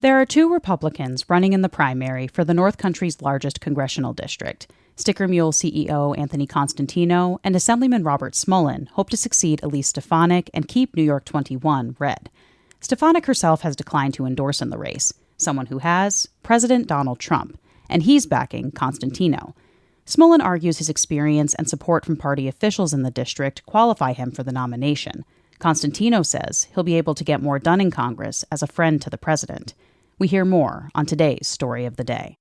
There are two Republicans running in the primary for the North Country's largest congressional district. Sticker Mule CEO Anthony Constantino and Assemblyman Robert Smullen hope to succeed Elise Stefanik and keep NY-21 red. Stefanik herself has declined to endorse in the race. Someone who has, President Donald Trump, and he's backing Constantino. Smullen argues his experience and support from party officials in the district qualify him for the nomination. Constantino says he'll be able to get more done in Congress as a friend to the president. We hear more on today's Story of the Day.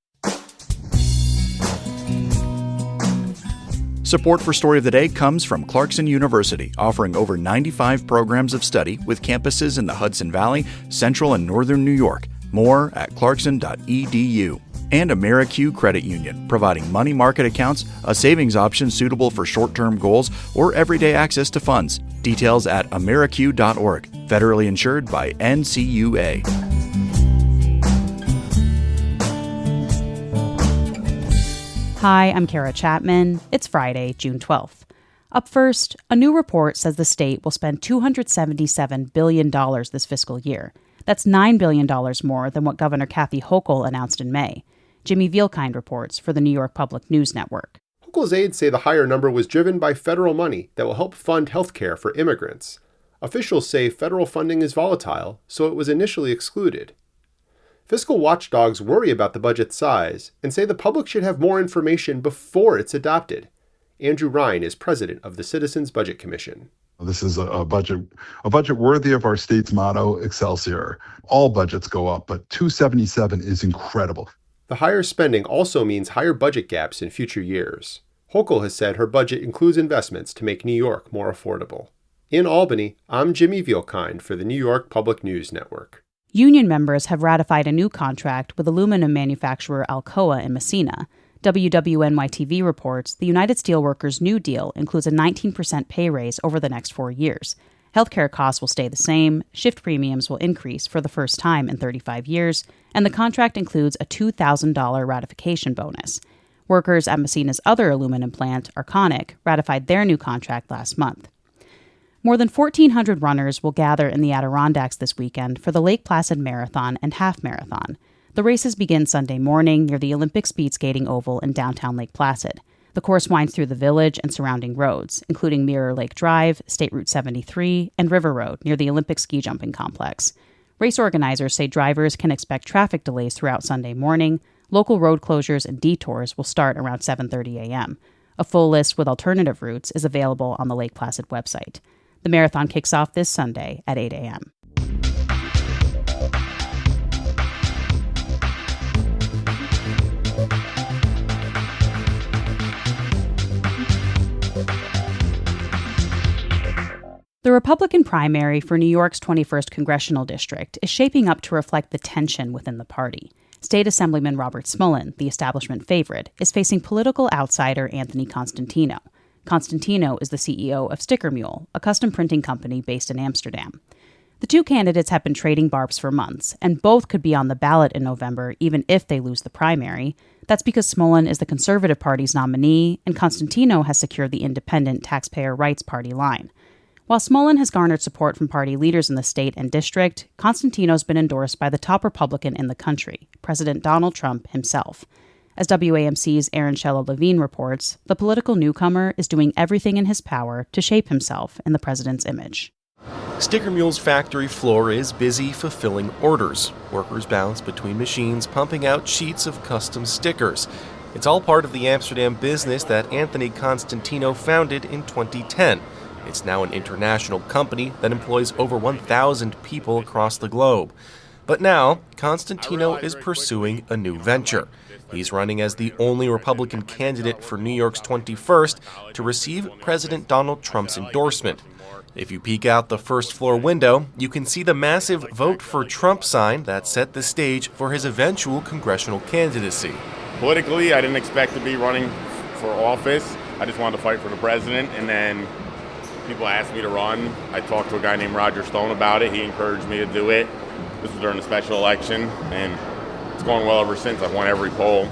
Support for Story of the Day comes from Clarkson University, offering over 95 programs of study with campuses in the Hudson Valley, Central and Northern New York. More at clarkson.edu. And AmeriQ Credit Union, providing money market accounts, a savings option suitable for short-term goals, or everyday access to funds. Details at ameriq.org. Federally insured by NCUA. Hi, I'm Kara Chapman. It's Friday, June 12th. Up first, a new report says the state will spend $277 billion this fiscal year. That's $9 billion more than what Governor Kathy Hochul announced in May. Jimmy Vielkind reports for the New York Public News Network. Hochul's aides say the higher number was driven by federal money that will help fund health care for immigrants. Officials say federal funding is volatile, so it was initially excluded. Fiscal watchdogs worry about the budget's size and say the public should have more information before it's adopted. Andrew Ryan is president of the Citizens Budget Commission. This is a budget worthy of our state's motto, Excelsior. All budgets go up, but 277 is incredible. The higher spending also means higher budget gaps in future years. Hochul has said her budget includes investments to make New York more affordable. In Albany, I'm Jimmy Vielkind for the New York Public News Network. Union members have ratified a new contract with aluminum manufacturer Alcoa in Messina. WWNY-TV reports the United Steelworkers' new deal includes a 19% pay raise over the next 4 years. Healthcare costs will stay the same, shift premiums will increase for the first time in 35 years, and the contract includes a $2,000 ratification bonus. Workers at Messina's other aluminum plant, Arconic, ratified their new contract last month. More than 1,400 runners will gather in the Adirondacks this weekend for the Lake Placid Marathon and Half Marathon. The races begin Sunday morning near the Olympic Speed Skating Oval in downtown Lake Placid. The course winds through the village and surrounding roads, including Mirror Lake Drive, State Route 73, and River Road near the Olympic Ski Jumping Complex. Race organizers say drivers can expect traffic delays throughout Sunday morning. Local road closures and detours will start around 7:30 a.m. A full list with alternative routes is available on the Lake Placid website. The marathon kicks off this Sunday at 8 a.m. The Republican primary for New York's 21st congressional district is shaping up to reflect the tension within the party. State Assemblyman Robert Smullen, the establishment favorite, is facing political outsider Anthony Constantino. Constantino is the CEO of Sticker Mule, a custom printing company based in Amsterdam. The two candidates have been trading barbs for months, and both could be on the ballot in November even if they lose the primary. That's because Smullen is the Conservative Party's nominee, and Constantino has secured the Independent Taxpayer Rights Party line. While Smullen has garnered support from party leaders in the state and district, Constantino's been endorsed by the top Republican in the country, President Donald Trump himself. As WAMC's Aaron Shella-Levine reports, the political newcomer is doing everything in his power to shape himself in the president's image. Sticker Mule's factory floor is busy fulfilling orders. Workers bounce between machines, pumping out sheets of custom stickers. It's all part of the Amsterdam business that Anthony Constantino founded in 2010. It's now an international company that employs over 1,000 people across the globe. But now, Constantino is pursuing a new venture. He's running as the only Republican candidate for New York's 21st to receive President Donald Trump's endorsement. If you peek out the first floor window, you can see the massive Vote for Trump sign that set the stage for his eventual congressional candidacy. Politically, I didn't expect to be running for office. I just wanted to fight for the president, and then people asked me to run. I talked to a guy named Roger Stone about it. He encouraged me to do it. This was during the special election, and it's going well ever since. I've won every poll.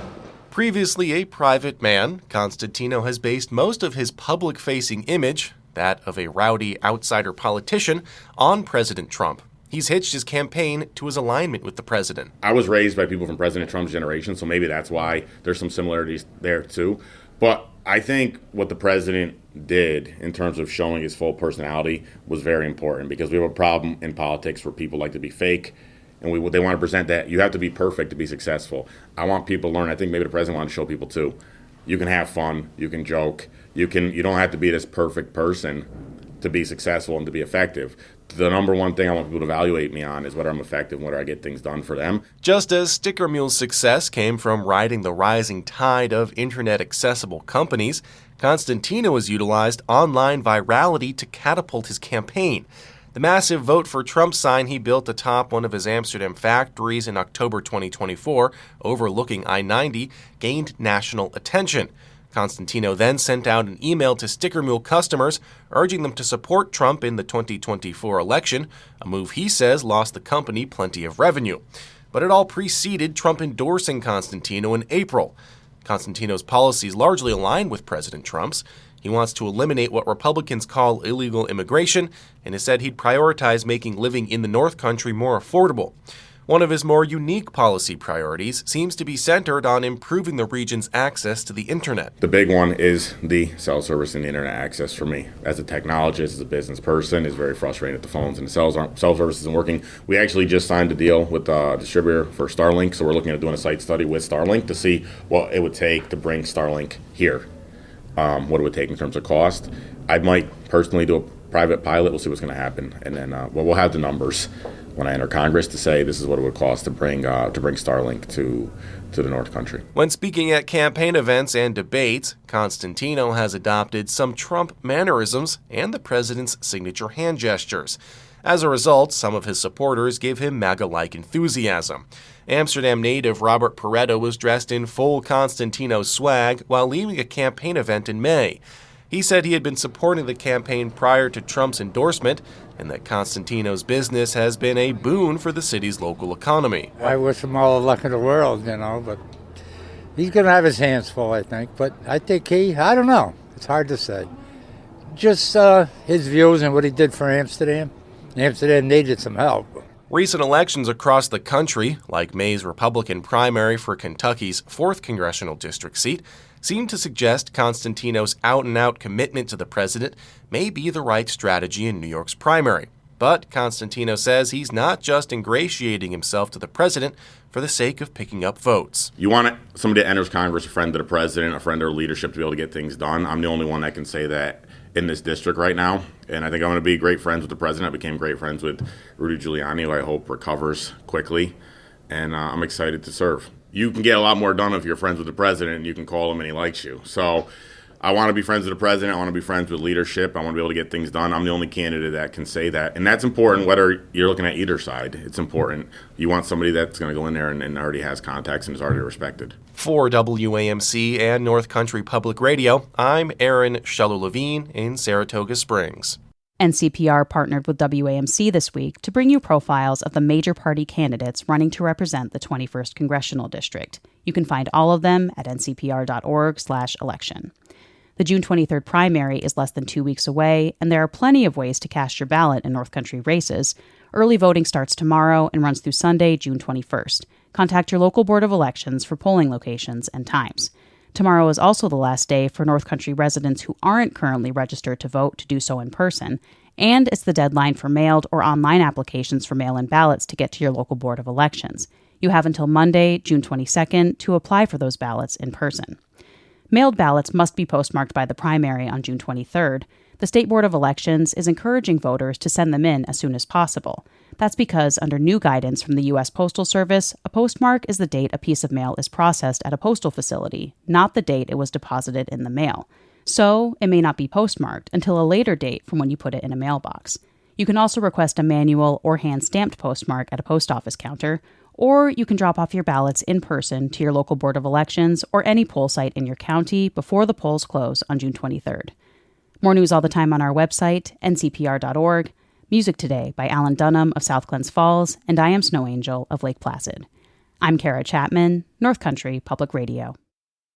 Previously a private man, Constantino has based most of his public-facing image, that of a rowdy outsider politician, on President Trump. He's hitched his campaign to his alignment with the president. I was raised by people from President Trump's generation, so maybe that's why there's some similarities there too. But I think what the president did in terms of showing his full personality was very important, because we have a problem in politics where people like to be fake, and they want to present that you have to be perfect to be successful. I want people to learn. I think maybe the president wanted to show people too. You can have fun, you can joke, you don't have to be this perfect person to be successful and to be effective. The number one thing I want people to evaluate me on is whether I'm effective and whether I get things done for them. Just as Sticker Mule's success came from riding the rising tide of internet-accessible companies, Constantino has utilized online virality to catapult his campaign. The massive Vote for Trump sign he built atop one of his Amsterdam factories in October 2024, overlooking I-90, gained national attention. Constantino then sent out an email to Sticker Mule customers urging them to support Trump in the 2024 election, a move he says lost the company plenty of revenue. But it all preceded Trump endorsing Constantino in April. Constantino's policies largely align with President Trump's. He wants to eliminate what Republicans call illegal immigration and has said he'd prioritize making living in the North Country more affordable. One of his more unique policy priorities seems to be centered on improving the region's access to the internet. The big one is the cell service and the internet access for me. As a technologist, as a business person, is very frustrating that the phones and the cell service isn't working. We actually just signed a deal with a distributor for Starlink, so we're looking at doing a site study with Starlink to see what it would take to bring Starlink here. What it would take in terms of cost. I might personally do a private pilot. We'll see what's going to happen, and then we'll have the numbers when I enter Congress to say this is what it would cost to bring Starlink to the North Country. When speaking at campaign events and debates, Constantino has adopted some Trump mannerisms and the president's signature hand gestures. As a result, some of his supporters give him MAGA-like enthusiasm. Amsterdam native Robert Pareto was dressed in full Constantino swag while leaving a campaign event in May. He said he had been supporting the campaign prior to Trump's endorsement and that Constantino's business has been a boon for the city's local economy. I wish him all the luck in the world, but he's going to have his hands full, I think. But I think I don't know. It's hard to say. Just his views and what he did for Amsterdam. Amsterdam needed some help. Recent elections across the country, like May's Republican primary for Kentucky's 4th congressional district seat, seem to suggest Constantino's out-and-out commitment to the president may be the right strategy in New York's primary. But Constantino says he's not just ingratiating himself to the president for the sake of picking up votes. You want somebody that enters Congress, a friend of the president, a friend of leadership, to be able to get things done. I'm the only one that can say that in this district right now, and I think I'm going to be great friends with the president. I became great friends with Rudy Giuliani, who I hope recovers quickly, and I'm excited to serve. You can get a lot more done if you're friends with the president and you can call him and he likes you. So I want to be friends with the president. I want to be friends with leadership. I want to be able to get things done. I'm the only candidate that can say that, and that's important whether you're looking at either side. It's important. You want somebody that's going to go in there and already has contacts and is already respected. For WAMC and North Country Public Radio, I'm Aaron Scheller-Levine in Saratoga Springs. NCPR partnered with WAMC this week to bring you profiles of the major party candidates running to represent the 21st Congressional District. You can find all of them at ncpr.org/election. The June 23rd primary is less than 2 weeks away, and there are plenty of ways to cast your ballot in North Country races. Early voting starts tomorrow and runs through Sunday, June 21st. Contact your local Board of Elections for polling locations and times. Tomorrow is also the last day for North Country residents who aren't currently registered to vote to do so in person, and it's the deadline for mailed or online applications for mail-in ballots to get to your local Board of Elections. You have until Monday, June 22nd, to apply for those ballots in person. Mailed ballots must be postmarked by the primary on June 23rd. The State Board of Elections is encouraging voters to send them in as soon as possible. That's because, under new guidance from the U.S. Postal Service, a postmark is the date a piece of mail is processed at a postal facility, not the date it was deposited in the mail. So, it may not be postmarked until a later date from when you put it in a mailbox. You can also request a manual or hand-stamped postmark at a post office counter, or you can drop off your ballots in person to your local Board of Elections or any poll site in your county before the polls close on June 23rd. More news all the time on our website, ncpr.org. Music today by Alan Dunham of South Glens Falls, and I Am Snow Angel of Lake Placid. I'm Kara Chapman, North Country Public Radio.